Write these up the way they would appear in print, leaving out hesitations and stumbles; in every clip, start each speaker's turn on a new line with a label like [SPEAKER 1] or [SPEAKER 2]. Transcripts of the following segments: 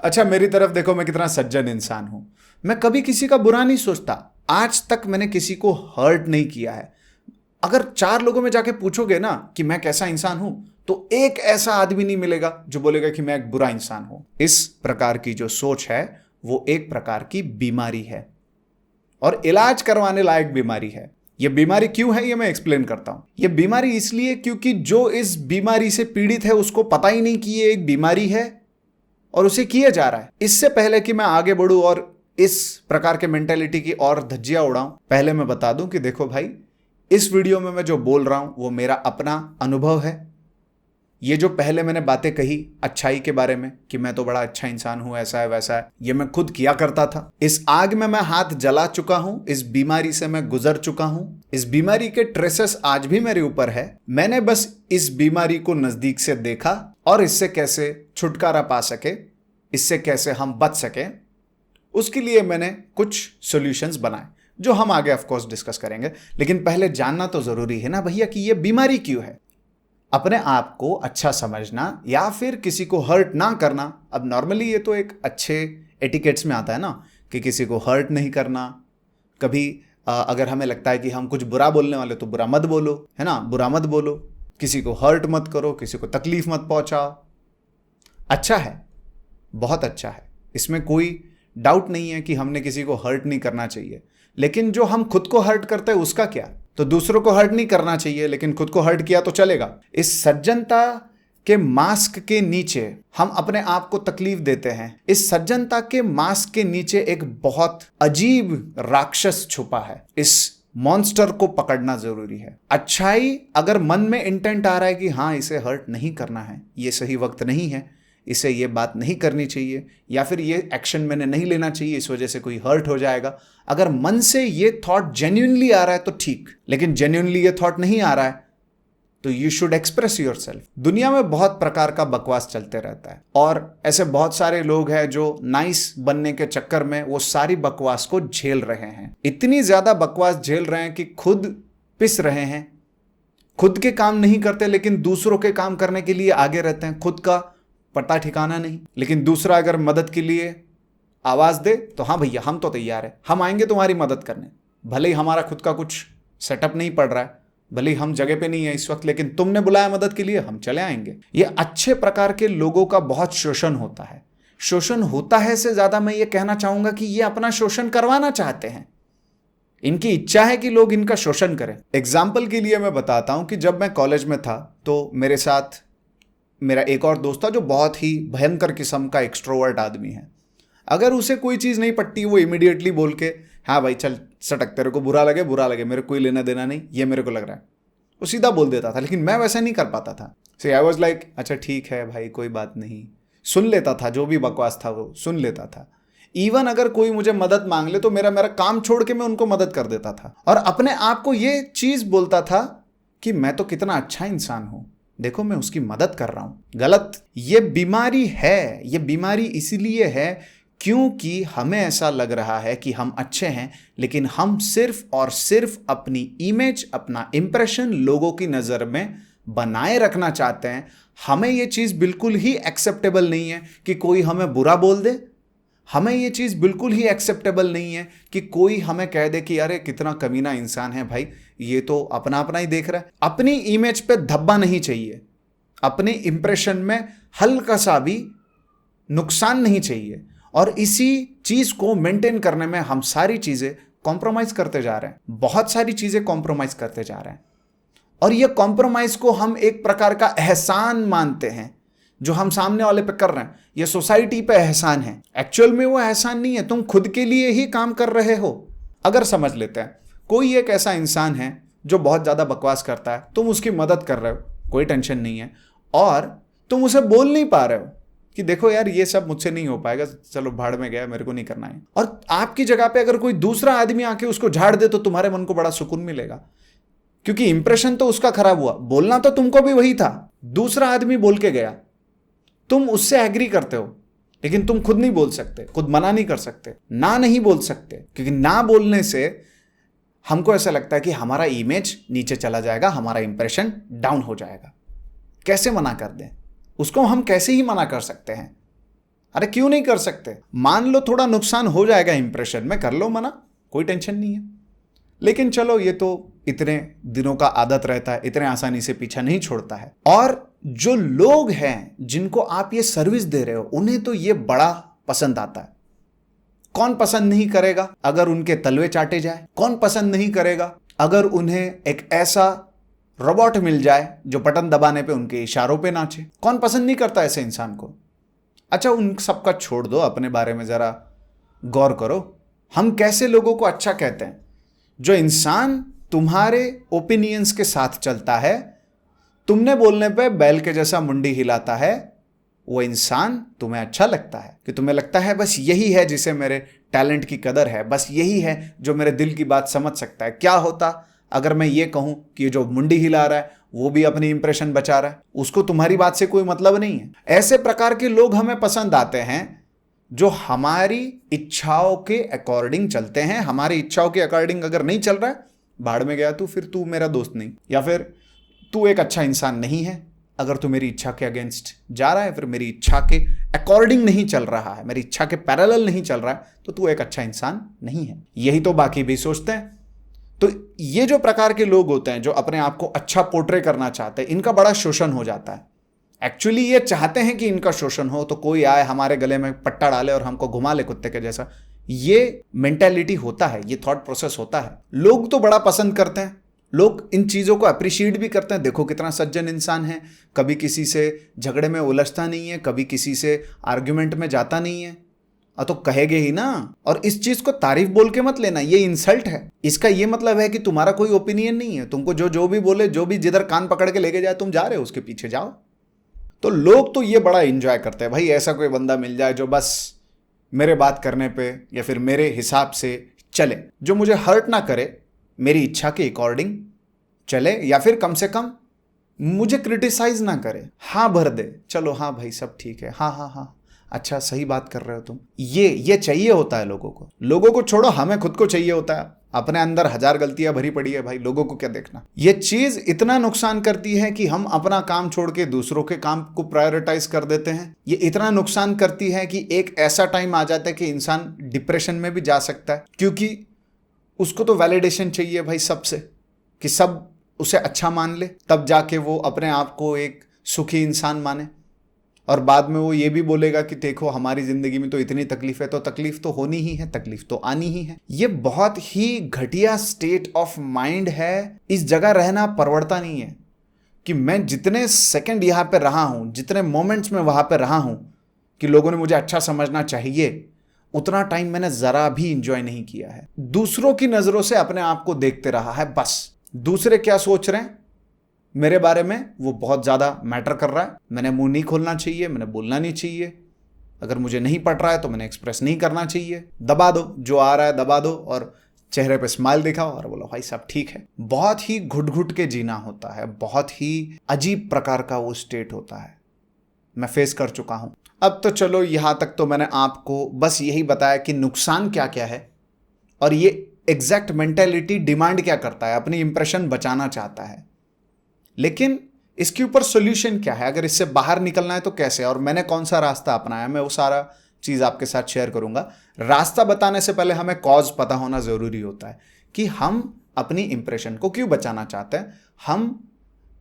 [SPEAKER 1] अच्छा मेरी तरफ देखो, मैं कितना सज्जन इंसान हूं। मैं कभी किसी का बुरा नहीं सोचता। आज तक मैंने किसी को हर्ट नहीं किया है। अगर 4 लोगों में जाके पूछोगे ना कि मैं कैसा इंसान हूं, तो एक ऐसा आदमी नहीं मिलेगा जो बोलेगा कि मैं एक बुरा इंसान हूं। इस प्रकार की जो सोच है वो एक प्रकार की बीमारी है और इलाज करवाने लायक बीमारी है। यह बीमारी क्यों है ये मैं एक्सप्लेन करता हूं। यह बीमारी इसलिए क्योंकि जो इस बीमारी से पीड़ित है उसको पता ही नहीं कि ये एक बीमारी है और उसे किया जा रहा है। इससे पहले कि मैं आगे बढ़ूं और इस प्रकार के मेंटेलिटी की और धज्जियां उड़ाऊं, पहले मैं बता दूं कि देखो भाई, इस वीडियो में मैं जो बोल रहा हूं वो मेरा अपना अनुभव है। ये जो पहले मैंने बातें कही अच्छाई के बारे में कि मैं तो बड़ा अच्छा इंसान हूं, ऐसा है वैसा है, ये मैं खुद किया करता था। इस आग में मैं हाथ जला चुका हूं, इस बीमारी से मैं गुजर चुका हूं। इस बीमारी के ट्रेसेस आज भी मेरे ऊपर है। मैंने बस इस बीमारी को नजदीक से देखा और इससे कैसे छुटकारा पा सके, इससे कैसे हम बच सके, उसके लिए मैंने कुछ सॉल्यूशंस बनाए जो हम आगे ऑफ कोर्स डिस्कस करेंगे। लेकिन पहले जानना तो जरूरी है ना भैया कि ये बीमारी क्यों है। अपने आप को अच्छा समझना या फिर किसी को हर्ट ना करना, अब नॉर्मली ये तो एक अच्छे एटिकेट्स में आता है ना कि किसी को हर्ट नहीं करना। कभी अगर हमें लगता है कि हम कुछ बुरा बोलने वाले तो बुरा मत बोलो, है ना, बुरा मत बोलो, किसी को हर्ट मत करो, किसी को तकलीफ मत पहुंचाओ। अच्छा है, बहुत अच्छा है, इसमें कोई डाउट नहीं है कि हमने किसी को हर्ट नहीं करना चाहिए। लेकिन जो हम खुद को हर्ट करते हैं उसका क्या? तो दूसरों को हर्ट नहीं करना चाहिए लेकिन खुद को हर्ट किया तो चलेगा। इस सज्जनता के मास्क के नीचे हम अपने आप को तकलीफ देते हैं। इस सज्जनता के मास्क के नीचे एक बहुत अजीब राक्षस छुपा है। इस मॉन्स्टर को पकड़ना जरूरी है। अच्छाई अगर मन में इंटेंट आ रहा है कि हाँ इसे हर्ट नहीं करना है, ये सही वक्त नहीं है, इसे ये बात नहीं करनी चाहिए, या फिर ये एक्शन मैंने नहीं लेना चाहिए, इस वजह से कोई हर्ट हो जाएगा, अगर मन से ये थॉट जेन्युइनली आ रहा है तो ठीक। लेकिन जेन्युइनली ये थॉट नहीं आ रहा है तो यू शुड एक्सप्रेस योरसेल्फ। दुनिया में बहुत प्रकार का बकवास चलते रहता है और ऐसे बहुत सारे लोग हैं जो नाइस बनने के चक्कर में वो सारी बकवास को झेल रहे हैं। इतनी ज्यादा बकवास झेल रहे हैं कि खुद पिस रहे हैं, खुद के काम नहीं करते लेकिन दूसरों के काम करने के लिए आगे रहते हैं। खुद का पता ठिकाना नहीं, लेकिन दूसरा अगर मदद के लिए आवाज दे तो हाँ भैया हम तो तैयार है, हम आएंगे तुम्हारी मदद करने। भले ही हमारा खुद का कुछ सेटअप नहीं पड़ रहा है, भले ही हम जगह पे नहीं है इस वक्त, लेकिन तुमने बुलाया मदद के लिए, हम चले आएंगे। ये अच्छे प्रकार के लोगों का बहुत शोषण होता है। शोषण होता है से ज्यादा मैं ये कहना चाहूंगा कि ये अपना शोषण करवाना चाहते हैं। इनकी इच्छा है कि लोग इनका शोषण करें। एग्जाम्पल के लिए मैं बताता हूं कि जब मैं कॉलेज में था तो मेरे साथ मेरा एक और दोस्त था जो बहुत ही भयंकर किस्म का एक्सट्रोवर्ट आदमी है। अगर उसे कोई चीज़ नहीं पटती वो इमीडिएटली बोल के हाँ भाई चल सटक, तेरे को बुरा लगे, मेरे को कोई लेना देना नहीं, ये मेरे को लग रहा है, वो सीधा बोल देता था। लेकिन मैं वैसा नहीं कर पाता था। सो आई वॉज लाइक अच्छा ठीक है भाई कोई बात नहीं, सुन लेता था, जो भी बकवास था वो सुन लेता था। इवन अगर कोई मुझे मदद मांग ले तो मेरा काम छोड़ के मैं उनको मदद कर देता था और अपने आप को ये चीज़ बोलता था कि मैं तो कितना अच्छा इंसान हूँ, देखो मैं उसकी मदद कर रहा हूं। गलत। ये बीमारी है। ये बीमारी इसीलिए है क्योंकि हमें ऐसा लग रहा है कि हम अच्छे हैं, लेकिन हम सिर्फ और सिर्फ अपनी इमेज, अपना इंप्रेशन लोगों की नजर में बनाए रखना चाहते हैं। हमें यह चीज बिल्कुल ही एक्सेप्टेबल नहीं है कि कोई हमें बुरा बोल दे। हमें यह चीज़ बिल्कुल ही एक्सेप्टेबल नहीं है कि कोई हमें कह दे कि अरे कितना कमीना इंसान है भाई, ये तो अपना अपना ही देख रहा है। अपनी इमेज पे धब्बा नहीं चाहिए, अपने इंप्रेशन में हल्का सा भी नुकसान नहीं चाहिए। और इसी चीज़ को मेंटेन करने में हम सारी चीज़ें कॉम्प्रोमाइज़ करते जा रहे हैं, बहुत सारी चीज़ें कॉम्प्रोमाइज़ करते जा रहे हैं। और ये कॉम्प्रोमाइज़ को हम एक प्रकार का एहसान मानते हैं जो हम सामने वाले पे कर रहे हैं। ये सोसाइटी पे एहसान है, एक्चुअल में वो एहसान नहीं है, तुम खुद के लिए ही काम कर रहे हो। अगर समझ लेते हैं कोई एक ऐसा इंसान है जो बहुत ज़्यादा बकवास करता है, तुम उसकी मदद कर रहे हो, कोई टेंशन नहीं है, और तुम उसे बोल नहीं पा रहे हो कि देखो यार ये सब मुझसे नहीं हो पाएगा, चलो भाड़ में गया, मेरे को नहीं करना है। और आपकी जगह पे अगर कोई दूसरा आदमी आके उसको झाड़ दे तो तुम्हारे मन को बड़ा सुकून मिलेगा, क्योंकि इंप्रेशन तो उसका खराब हुआ, बोलना तो तुमको भी वही था, दूसरा आदमी बोल के गया, तुम उससे एग्री करते हो, लेकिन तुम खुद नहीं बोल सकते, खुद मना नहीं कर सकते, ना नहीं बोल सकते, क्योंकि ना बोलने से हमको ऐसा लगता है कि हमारा इमेज नीचे चला जाएगा, हमारा इंप्रेशन डाउन हो जाएगा। कैसे मना कर दें उसको? हम कैसे ही मना कर सकते हैं? अरे क्यों नहीं कर सकते? मान लो थोड़ा नुकसान हो जाएगा इंप्रेशन में, कर लो मना, कोई टेंशन नहीं है। लेकिन चलो, ये तो इतने दिनों का आदत रहता है, इतने आसानी से पीछा नहीं छोड़ता है। और जो लोग हैं जिनको आप ये सर्विस दे रहे हो, उन्हें तो ये बड़ा पसंद आता है। कौन पसंद नहीं करेगा अगर उनके तलवे चाटे जाए? कौन पसंद नहीं करेगा अगर उन्हें एक ऐसा रोबोट मिल जाए जो बटन दबाने पे उनके इशारों पे नाचे? कौन पसंद नहीं करता ऐसे इंसान को? अच्छा, उन सबका छोड़ दो, अपने बारे में जरा गौर करो। हम कैसे लोगों को अच्छा कहते हैं? जो इंसान तुम्हारे ओपिनियंस के साथ चलता है, तुमने बोलने पे बैल के जैसा मुंडी हिलाता है, वो इंसान तुम्हें अच्छा लगता है। कि तुम्हें लगता है बस यही है जिसे मेरे टैलेंट की कदर है, बस यही है जो मेरे दिल की बात समझ सकता है। क्या होता अगर मैं ये कहूं कि जो मुंडी हिला रहा है वो भी अपनी इंप्रेशन बचा रहा है, उसको तुम्हारी बात से कोई मतलब नहीं है। ऐसे प्रकार के लोग हमें पसंद आते हैं जो हमारी इच्छाओं के अकॉर्डिंग चलते हैं। हमारी इच्छाओं के अकॉर्डिंग अगर नहीं चल रहा है, भाड़ में गया तू, फिर तू मेरा दोस्त नहीं, या फिर तू एक अच्छा इंसान नहीं है। अगर तू मेरी इच्छा के अगेंस्ट जा रहा है, फिर मेरी इच्छा के अकॉर्डिंग नहीं चल रहा है, मेरी इच्छा के पैरेलल नहीं चल रहा है, तो तू एक अच्छा इंसान नहीं है। यही तो बाकी भी सोचते हैं। तो ये जो प्रकार के लोग होते हैं जो अपने आप को अच्छा पोर्ट्रे करना चाहते हैं, इनका बड़ा शोषण हो जाता है। एक्चुअली ये चाहते हैं कि इनका शोषण हो, तो कोई आए हमारे गले में पट्टा डाले और हमको घुमा ले कुत्ते के जैसा। ये मेंटेलिटी होता है, ये थॉट प्रोसेस होता है। लोग तो बड़ा पसंद करते हैं, लोग इन चीज़ों को अप्रिशिएट भी करते हैं। देखो कितना सज्जन इंसान है, कभी किसी से झगड़े में उलझता नहीं है, कभी किसी से आर्ग्यूमेंट में जाता नहीं है। तो कहेगे ही ना। और इस चीज को तारीफ बोल के मत लेना, ये इंसल्ट है। इसका ये मतलब है कि तुम्हारा कोई ओपिनियन नहीं है, तुमको जो भी बोले, जो भी जिधर कान पकड़ के लेके जाए, तुम जा रहे हो उसके पीछे जाओ। तो लोग तो ये बड़ा एंजॉय करते हैं, भाई ऐसा कोई बंदा मिल जाए जो बस मेरे बात करने पे या फिर मेरे हिसाब से चले, जो मुझे हर्ट ना करे, मेरी इच्छा के अकॉर्डिंग चले, या फिर कम से कम मुझे क्रिटिसाइज ना करे। हाँ भर दे, चलो हाँ भाई सब ठीक है, हाँ हाँ हाँ अच्छा सही बात कर रहे हो तुम। ये चाहिए होता है लोगों को। लोगों को छोड़ो, हमें खुद को चाहिए होता है। अपने अंदर 1000 गलतियां भरी पड़ी है भाई, लोगों को क्या देखना। ये चीज इतना नुकसान करती है कि हम अपना काम छोड़ के दूसरों के काम को प्रायोरिटाइज कर देते हैं। ये इतना नुकसान करती है कि एक ऐसा टाइम आ जाता है कि इंसान डिप्रेशन में भी जा सकता है, क्योंकि उसको तो वैलिडेशन चाहिए भाई सबसे, कि सब उसे अच्छा मान ले, तब जाके वो अपने आप को एक सुखी इंसान माने। और बाद में वो ये भी बोलेगा कि देखो हमारी जिंदगी में तो इतनी तकलीफ है, तो तकलीफ तो होनी ही है, तकलीफ तो आनी ही है। ये बहुत ही घटिया स्टेट ऑफ माइंड है। इस जगह रहना परवड़ता नहीं है कि मैं जितने सेकंड यहाँ पे रहा हूँ, जितने मोमेंट्स में वहाँ पे रहा हूँ कि लोगों ने मुझे अच्छा समझना चाहिए, उतना टाइम मैंने जरा भी इंजॉय नहीं किया है। दूसरों की नजरों से अपने आप को देखते रहा है बस। दूसरे क्या सोच रहे हैं मेरे बारे में, वो बहुत ज़्यादा मैटर कर रहा है। मैंने मुंह नहीं खोलना चाहिए, मैंने बोलना नहीं चाहिए। अगर मुझे नहीं पड़ रहा है तो मैंने एक्सप्रेस नहीं करना चाहिए। दबा दो, जो आ रहा है दबा दो, और चेहरे पे स्माइल दिखाओ और बोलो भाई सब ठीक है। बहुत ही घुट घुट के जीना होता है, बहुत ही अजीब प्रकार का वो स्टेट होता है। मैं फेस कर चुका हूँ। अब तो चलो यहाँ तक तो मैंने आपको बस यही बताया कि नुकसान क्या क्या है, और ये एग्जैक्ट मेंटेलिटी डिमांड क्या करता है, अपनी इंप्रेशन बचाना चाहता है। लेकिन इसके ऊपर सोल्यूशन क्या है, अगर इससे बाहर निकलना है तो कैसे, और मैंने कौन सा रास्ता अपनाया, मैं वो सारा चीज़ आपके साथ शेयर करूंगा। रास्ता बताने से पहले हमें कॉज पता होना ज़रूरी होता है कि हम अपनी इंप्रेशन को क्यों बचाना चाहते हैं, हम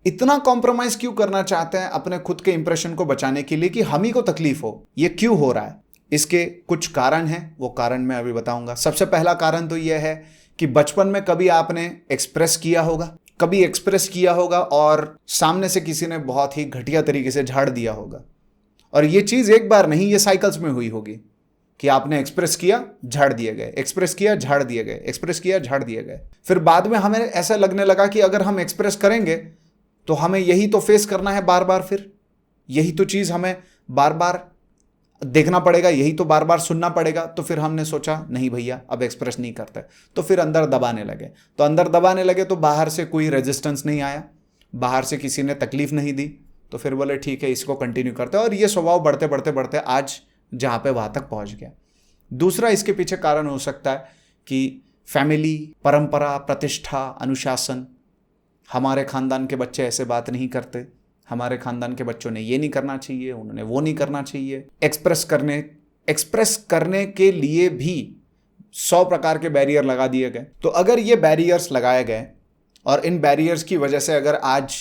[SPEAKER 1] इतना कॉम्प्रोमाइज़ क्यों करना चाहते हैं अपने खुद के इंप्रेशन को बचाने के लिए कि हम ही को तकलीफ हो। ये क्यों हो रहा है, इसके कुछ कारण हैं, वो कारण मैं अभी बताऊंगा। सबसे पहला कारण तो यह है कि बचपन में कभी आपने एक्सप्रेस किया होगा और सामने से किसी ने बहुत ही घटिया तरीके से झाड़ दिया होगा। और ये चीज़ एक बार नहीं, ये साइकिल्स में हुई होगी कि आपने एक्सप्रेस किया, झाड़ दिए गए, एक्सप्रेस किया, झाड़ दिए गए, एक्सप्रेस किया, झाड़ दिए गए। फिर बाद में हमें ऐसा लगने लगा कि अगर हम एक्सप्रेस करेंगे तो हमें यही तो फेस करना है बार बार, फिर यही तो चीज़ हमें बार बार देखना पड़ेगा, यही तो बार बार सुनना पड़ेगा। तो फिर हमने सोचा नहीं भैया अब एक्सप्रेस नहीं करते, तो फिर अंदर दबाने लगे। तो बाहर से कोई रेजिस्टेंस नहीं आया, बाहर से किसी ने तकलीफ नहीं दी, तो फिर बोले ठीक है इसको कंटिन्यू करते हैं। और ये स्वभाव बढ़ते बढ़ते बढ़ते आज जहाँ पे वहाँ तक पहुँच गया। दूसरा इसके पीछे कारण हो सकता है कि फैमिली, परंपरा, प्रतिष्ठा, अनुशासन। हमारे खानदान के बच्चे ऐसे बात नहीं करते, हमारे खानदान के बच्चों ने ये नहीं करना चाहिए, उन्होंने वो नहीं करना चाहिए। एक्सप्रेस करने के लिए भी 100 प्रकार के बैरियर लगा दिए गए। तो अगर ये बैरियर्स लगाए गए और इन बैरियर्स की वजह से अगर आज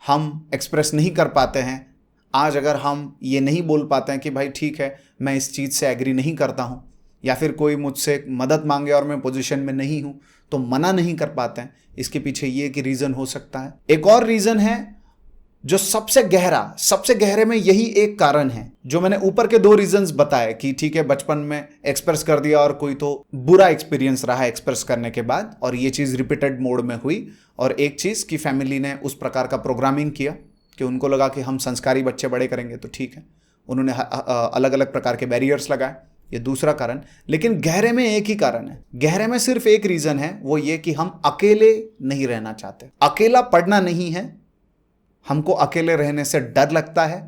[SPEAKER 1] हम एक्सप्रेस नहीं कर पाते हैं, आज अगर हम ये नहीं बोल पाते हैं कि भाई ठीक है मैं इस चीज़ से एग्री नहीं करता हूँ, या फिर कोई मुझसे मदद मांगे और मैं पोजीशन में नहीं हूँ तो मना नहीं कर पाते हैं, इसके पीछे ये कि रीज़न हो सकता है। एक और रीज़न है जो सबसे गहरे में यही एक कारण है, जो मैंने ऊपर के 2 रीजंस बताए कि ठीक है बचपन में एक्सप्रेस कर दिया और कोई तो बुरा एक्सपीरियंस रहा एक्सप्रेस करने के बाद और ये चीज़ रिपीटेड मोड में हुई, और एक चीज़ कि फैमिली ने उस प्रकार का प्रोग्रामिंग किया कि उनको लगा कि हम संस्कारी बच्चे बड़े करेंगे तो ठीक है, उन्होंने अलग अलग प्रकार के बैरियर्स लगाए। ये दूसरा कारण। लेकिन गहरे में एक ही कारण है, गहरे में सिर्फ एक रीज़न है, वो ये कि हम अकेले नहीं रहना चाहते। अकेला पढ़ना नहीं है, हमको अकेले रहने से डर लगता है।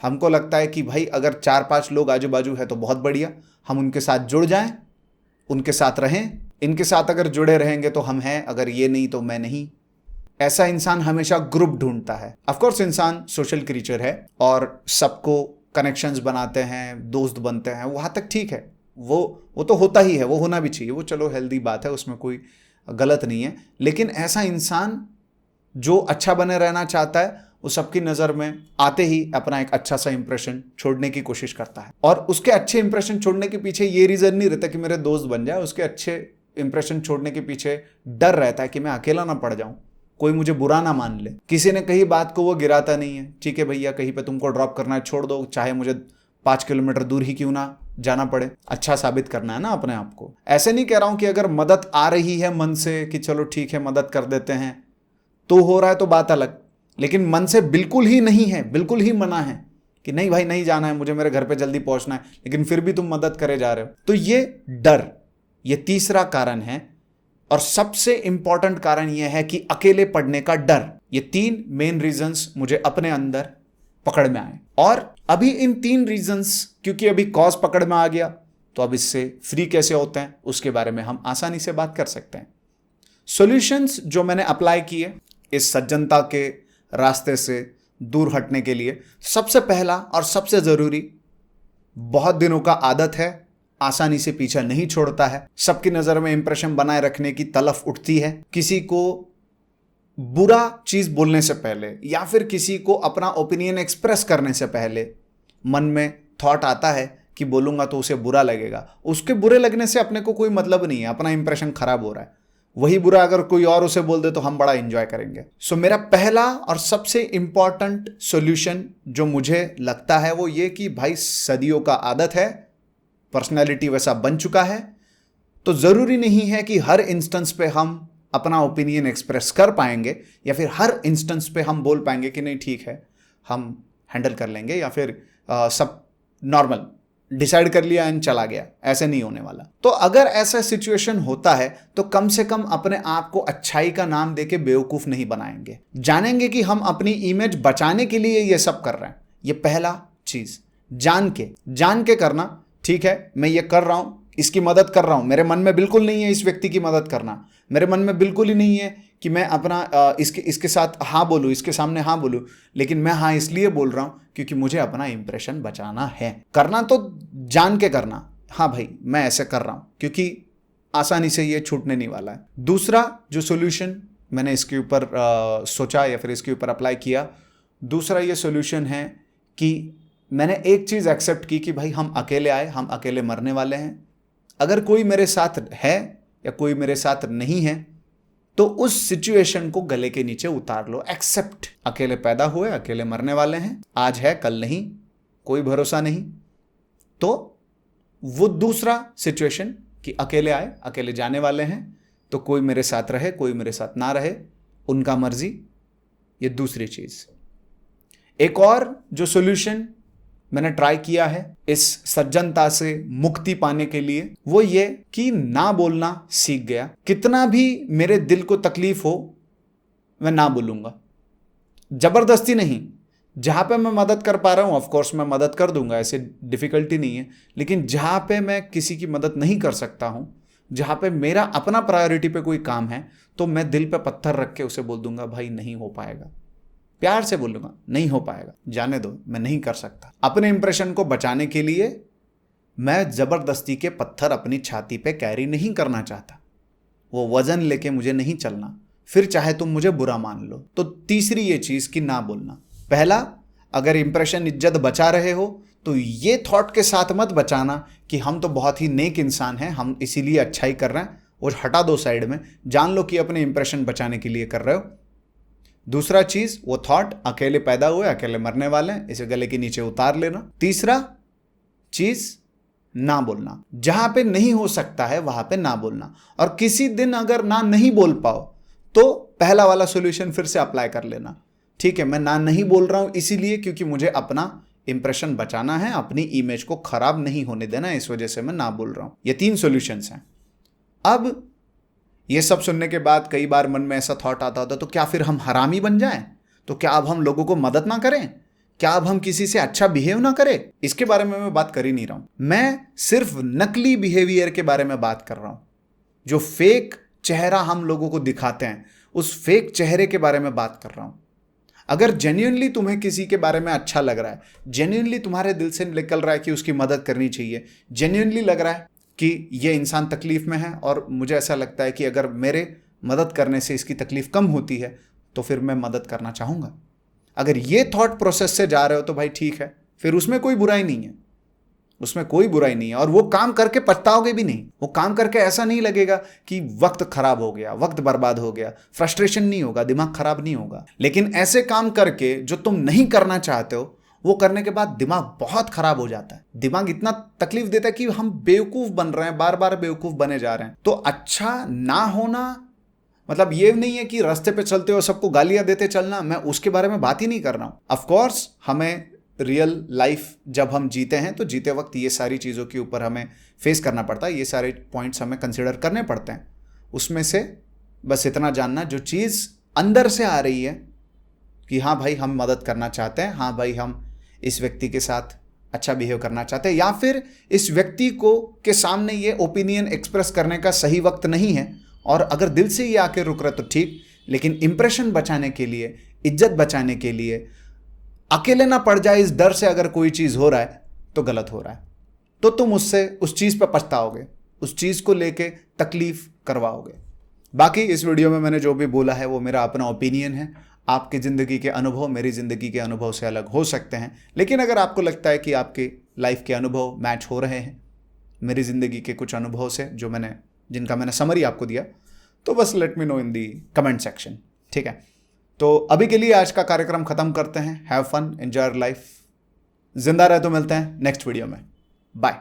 [SPEAKER 1] हमको लगता है कि भाई अगर 4-5 लोग आजू बाजू है तो बहुत बढ़िया, हम उनके साथ जुड़ जाएं, उनके साथ रहें, इनके साथ अगर जुड़े रहेंगे तो हम हैं, अगर ये नहीं तो मैं नहीं। ऐसा इंसान हमेशा ग्रुप ढूंढता है। ऑफकोर्स इंसान सोशल क्रीचर है और सबको कनेक्शंस बनाते हैं, दोस्त बनते हैं, वहाँ तक ठीक है, वो तो होता ही है, वो होना भी चाहिए, वो चलो हेल्दी बात है, उसमें कोई गलत नहीं है। लेकिन ऐसा इंसान जो अच्छा बने रहना चाहता है वो सबकी नज़र में आते ही अपना एक अच्छा सा इंप्रेशन छोड़ने की कोशिश करता है, और उसके अच्छे इंप्रेशन छोड़ने के पीछे ये रीज़न नहीं रहता कि मेरे दोस्त बन जाए, उसके अच्छे इंप्रेशन छोड़ने के पीछे डर रहता है कि मैं अकेला ना पड़ जाऊं, कोई मुझे बुरा ना मान ले। किसी ने कही बात को वो गिराता नहीं है, ठीक है भैया कहीं पे तुमको ड्रॉप करना है छोड़ दो, चाहे मुझे 5 किलोमीटर दूर ही क्यों ना जाना पड़े, अच्छा साबित करना है ना अपने आप को। ऐसे नहीं कह रहा हूं कि अगर मदद आ रही है मन से कि चलो ठीक है मदद कर देते हैं तो हो रहा है तो बात अलग, लेकिन मन से बिल्कुल ही नहीं है, बिल्कुल ही मना है कि नहीं भाई नहीं जाना है, मुझे मेरे घर पे जल्दी पहुंचना है, लेकिन फिर भी तुम मदद करे जा रहे हो, तो ये डर, ये तीसरा कारण है। और सबसे इंपॉर्टेंट कारण यह है कि अकेले पढ़ने का डर। ये 3 मेन रीजंस मुझे अपने अंदर पकड़ में आए, और अभी इन 3 रीजंस क्योंकि अभी कॉज पकड़ में आ गया तो अब इससे फ्री कैसे होते हैं उसके बारे में हम आसानी से बात कर सकते हैं। सॉल्यूशंस जो मैंने अप्लाई किए इस सज्जनता के रास्ते से दूर हटने के लिए, सबसे पहला और सबसे जरूरी, बहुत दिनों का आदत है, आसानी से पीछा नहीं छोड़ता है, सबकी नजर में इंप्रेशन बनाए रखने की तलफ उठती है। किसी को बुरा चीज बोलने से पहले या फिर किसी को अपना ओपिनियन एक्सप्रेस करने से पहले मन में थॉट आता है कि बोलूंगा तो उसे बुरा लगेगा। उसके बुरे लगने से अपने को कोई मतलब नहीं है, अपना इंप्रेशन खराब हो रहा है। वही बुरा अगर कोई और उसे बोल दे तो हम बड़ा एंजॉय करेंगे। सो मेरा पहला और सबसे इंपॉर्टेंट सॉल्यूशन जो मुझे लगता है वो ये कि भाई सदियों का आदत है, पर्सनैलिटी वैसा बन चुका है, तो ज़रूरी नहीं है कि हर इंस्टेंस पे हम अपना ओपिनियन एक्सप्रेस कर पाएंगे या फिर हर इंस्टेंस पे हम बोल पाएंगे कि नहीं ठीक है हम हैंडल कर लेंगे या फिर सब नॉर्मल डिसाइड कर लिया एंड चला गया। ऐसे नहीं होने वाला। तो अगर ऐसा सिचुएशन होता है तो कम से कम अपने आप को अच्छाई का नाम देके बेवकूफ़ नहीं बनाएंगे, जानेंगे कि हम अपनी इमेज बचाने के लिए ये सब कर रहे हैं। ये पहला चीज़ जान के करना, ठीक है मैं ये कर रहा हूँ, इसकी मदद कर रहा हूँ, मेरे मन में बिल्कुल नहीं है इस व्यक्ति की मदद करना, मेरे मन में बिल्कुल ही नहीं है कि मैं अपना इसके साथ हाँ बोलूँ, इसके सामने हाँ बोलूँ, लेकिन मैं हाँ इसलिए बोल रहा हूँ क्योंकि मुझे अपना इंप्रेशन बचाना है। करना तो जान के करना, हाँ भाई मैं ऐसे कर रहा हूँ क्योंकि आसानी से ये छूटने नहीं वाला है। दूसरा जो सोल्यूशन मैंने इसके ऊपर सोचा या फिर इसके ऊपर अप्लाई किया, दूसरा ये सोल्यूशन है कि मैंने एक चीज़ एक्सेप्ट की कि भाई हम अकेले आए, हम अकेले मरने वाले हैं। अगर कोई मेरे साथ है या कोई मेरे साथ नहीं है तो उस सिचुएशन को गले के नीचे उतार लो, एक्सेप्ट। अकेले पैदा हुए, अकेले मरने वाले हैं, आज है कल नहीं, कोई भरोसा नहीं। तो वो दूसरा सिचुएशन कि अकेले आए, अकेले जाने वाले हैं, तो कोई मेरे साथ रहे, कोई मेरे साथ ना रहे, उनका मर्जी। ये दूसरी चीज़। एक और जो सोल्यूशन मैंने ट्राई किया है इस सज्जनता से मुक्ति पाने के लिए, वो ये कि ना बोलना सीख गया। कितना भी मेरे दिल को तकलीफ हो मैं ना बोलूँगा, ज़बरदस्ती नहीं। जहाँ पे मैं मदद कर पा रहा हूँ ऑफ कोर्स मैं मदद कर दूंगा, ऐसे डिफ़िकल्टी नहीं है। लेकिन जहाँ पे मैं किसी की मदद नहीं कर सकता हूँ, जहाँ पे मेरा अपना प्रायोरिटी पे कोई काम है, तो मैं दिल पे पत्थर रख के उसे बोल दूंगा भाई नहीं हो पाएगा, प्यार से बोलूंगा नहीं हो पाएगा, जाने दो, मैं नहीं कर सकता। अपने इंप्रेशन को बचाने के लिए मैं जबरदस्ती के पत्थर अपनी छाती पे कैरी नहीं करना चाहता, वो वजन लेके मुझे नहीं चलना, फिर चाहे तुम मुझे बुरा मान लो। तो तीसरी ये चीज कि ना बोलना। पहला, अगर इंप्रेशन इज्जत बचा रहे हो तो ये थॉट के साथ मत बचाना कि हम तो बहुत ही नेक इंसान हैं, हम इसीलिए अच्छाई कर रहे हैं, और हटा दो साइड में। जान लो कि अपने इंप्रेशन बचाने के लिए कर रहे हो। दूसरा चीज, वो थॉट अकेले पैदा हुए, अकेले मरने वाले हैं, इसे गले के नीचे उतार लेना। तीसरा चीज, ना बोलना। जहां पे नहीं हो सकता है वहां पे ना बोलना। और किसी दिन अगर ना नहीं बोल पाओ तो पहला वाला सॉल्यूशन फिर से अप्लाई कर लेना। ठीक है, मैं ना नहीं बोल रहा हूं इसीलिए क्योंकि मुझे अपना इंप्रेशन बचाना है, अपनी इमेज को खराब नहीं होने देना है, इस वजह से मैं ना बोल रहा हूं। ये 3 सॉल्यूशंस हैं। अब ये सब सुनने के बाद कई बार मन में ऐसा थॉट आता होता, तो क्या फिर हम हरामी बन जाएं? तो क्या अब हम लोगों को मदद ना करें? क्या अब हम किसी से अच्छा बिहेव ना करें? इसके बारे में मैं बात कर ही नहीं रहा हूं। मैं सिर्फ नकली बिहेवियर के बारे में बात कर रहा हूं। जो फेक चेहरा हम लोगों को दिखाते हैं, उस फेक चेहरे के बारे में बात कर रहा हूं। अगर जेन्युइनली तुम्हें किसी के बारे में अच्छा लग रहा है, जेन्युइनली तुम्हारे दिल से निकल रहा है कि उसकी मदद करनी चाहिए, जेन्युइनली लग रहा है कि ये इंसान तकलीफ में है और मुझे ऐसा लगता है कि अगर मेरे मदद करने से इसकी तकलीफ कम होती है तो फिर मैं मदद करना चाहूँगा। अगर ये थॉट प्रोसेस से जा रहे हो तो भाई ठीक है, फिर उसमें कोई बुराई नहीं है, उसमें कोई बुराई नहीं है। और वो काम करके पछताओगे भी नहीं। वो काम करके ऐसा नहीं लगेगा कि वक्त खराब हो गया, वक्त बर्बाद हो गया, फ्रस्ट्रेशन नहीं होगा, दिमाग खराब नहीं होगा। लेकिन ऐसे काम करके जो तुम नहीं करना चाहते हो, वो करने के बाद दिमाग बहुत खराब हो जाता है। दिमाग इतना तकलीफ देता है कि हम बेवकूफ बन रहे हैं, बार बार बेवकूफ बने जा रहे हैं। तो अच्छा ना होना मतलब ये नहीं है कि रास्ते पे चलते हो सबको गालियां देते चलना, मैं उसके बारे में बात ही नहीं कर रहा हूं। ऑफकोर्स हमें रियल लाइफ जब हम जीते हैं तो जीते वक्त ये सारी चीज़ों के ऊपर हमें फेस करना पड़ता है, ये सारे पॉइंट्स हमें कंसिडर करने पड़ते हैं। उसमें से बस इतना जानना, जो चीज़ अंदर से आ रही है कि हाँ भाई हम मदद करना चाहते हैं, हाँ भाई हम इस व्यक्ति के साथ अच्छा बिहेव करना चाहते हैं, या फिर इस व्यक्ति को के सामने ये ओपिनियन एक्सप्रेस करने का सही वक्त नहीं है, और अगर दिल से ये आके रुक रहा तो ठीक, लेकिन इंप्रेशन बचाने के लिए, इज्जत बचाने के लिए, अकेले ना पड़ जाए इस डर से अगर कोई चीज़ हो रहा है तो गलत हो रहा है, तो तुम उससे उस चीज़ पर पछताओगे, उस चीज़ को लेके तकलीफ करवाओगे। बाकी इस वीडियो में मैंने जो भी बोला है वो मेरा अपना ओपिनियन है। आपकी ज़िंदगी के अनुभव मेरी ज़िंदगी के अनुभव से अलग हो सकते हैं, लेकिन अगर आपको लगता है कि आपके लाइफ के अनुभव मैच हो रहे हैं मेरी ज़िंदगी के कुछ अनुभव से जिनका मैंने समरी आपको दिया, तो बस लेट मी नो इन दी कमेंट सेक्शन। ठीक है, तो अभी के लिए आज का कार्यक्रम खत्म करते हैं। हैव फन, एंजॉय लाइफ, जिंदा रहे तो मिलते हैं नेक्स्ट वीडियो में। बाय।